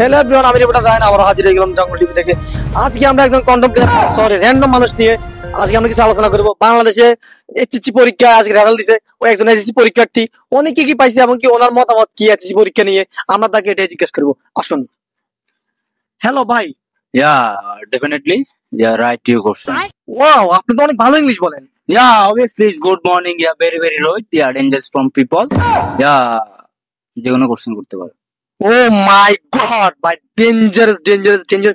Hello everyone, আমি reporter Rayan আবার হাজির হয়ে গেলাম জঙ্গল টিভি থেকে। আজকে আমরা একদম র্যান্ডম মানুষ নিয়ে আজকে আমরা কিছু আলোচনা করব। বাংলাদেশে এইচএসসি পরীক্ষা আজকে রেজাল্ট দিছে, ও একজন এইচএসসি পরীক্ষার্থী, অনেকে কি পাইছে এবং কি ওনার মতামত কি এইচএসসি পরীক্ষা নিয়ে আমরা তাকে এটাই জিজ্ঞেস করবো। আসুন। হ্যালো ভাই। Yeah, definitely. Yeah, right. Your question. Wow, আপনি তো অনেক ভালো ইংলিশ বলেন। Yeah, obviously it's good morning. Yeah, very very right. Yeah, dangers from people. Yeah, যে কোনো কোশ্চেন করতে পারো। ও মাই গড ভাই, ডেঞ্জারাস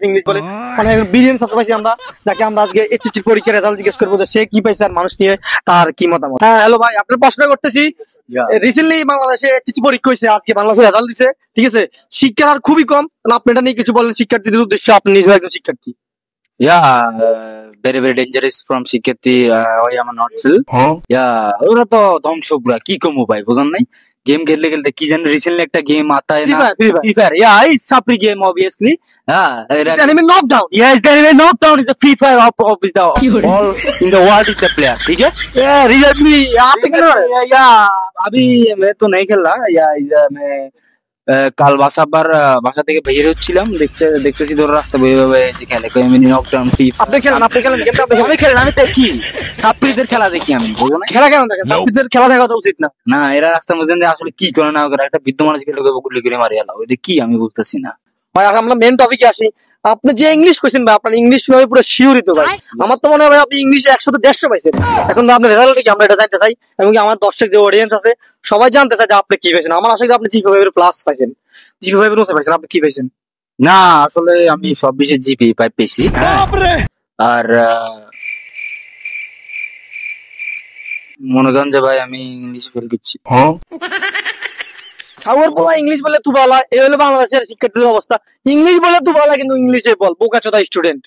ইংলিশ বলে। মানে বিলিয়ন ছাত্র পাইছি আমরা, যাকে আমরা আজকে এইচএসসি পরীক্ষার রেজাল্ট জিজ্ঞেস করবো যে সে কি পাইছে আর মানুষ নিয়ে তার কি মতামত। হ্যাঁ হ্যালো ভাই, আপনার প্রশ্ন করতেছি। রিসেন্টলি বাংলাদেশে এইচএসসি পরীক্ষা হয়েছে, আজকে বাংলাদেশে রেজাল্ট দিছে, ঠিক আছে? শিক্ষার হার খুবই কম, আপনি এটা নিয়ে কিছু বলেন শিক্ষার্থীদের উদ্দেশ্যে, আপনি নিজেও একজন শিক্ষার্থী। Yeah, very very dangerous from শিক্ষার্থী ওই আমার নট ফিল। Yeah, ওরা তো ধ্বংস পুরা, কি কমু ভাই বুঝান নাই। গেম খেলতে খেলতে কি জানি রিসেন্টলি একটা গেম আতা है ना, Free Fire. Yeah, it's super game obviously. Yeah, enemy knockdown. yes, the enemy knockdown is a free fire of is the all in the world is the player, ठीक है? Yeah, really, आप कितना या अभी मैं तो नहीं खेल रहा या मैं কাল বাসা থেকে বের হচ্ছিলাম, দেখতেছি ধরো রাস্তা বেরোবে যে খেলে নকডাউন ফ্রি। আপনি খেলেন গেমটা আমি খেলেন, আমি দেখি সাপ্রিদের খেলা দেখি, আমি বুঝো না খেলা কেন দেখেন? ছাত্রীদের খেলা দেখা তো উচিত না। না, এরা রাস্তার মধ্যে আসলে কি করে না করে একটা বৃদ্ধ মানুষকে লোকে গুলি করে মারি এলাম, ওইটা কি আমি বুঝতেছি না ভাই। আমরা মেন টপিকে আসি। আপনি যে ইংলিশ কইছেন ভাই, আপনার ইংলিশ ভাবে পুরো শিওরিত ভাই। আমার তো মনে হয় ভাই আপনি ইংলিশে 100-150 পাইছেন। এখন তো আপনার রেজাল্ট কি আমরা এটা জানতে চাই, এবং কি আমার দর্শক যে অডিয়েন্স আছে সবাই জানতে চায় যে আপনি কি পাইছেন। আমার আশা করি আপনি জিপি 5 প্লাস পাইছেন, জিপি 5 এর পাইছেন। আপনি কি পাইছেন? না, আসলে আমি সব বিষয়ে জিপি পাই পেয়েছি। আর মনে করেন যে ভাই আমি ইংলিশ ফেল করছি। সাউর বলা ইংলিশ বলে তু বলা, এই হলো বাংলাদেশের শিক্ষার্থীদের অবস্থা। ইংলিশ বলে তু বলা, কিন্তু ইংলিশে বল বোকাচোদা স্টুডেন্ট।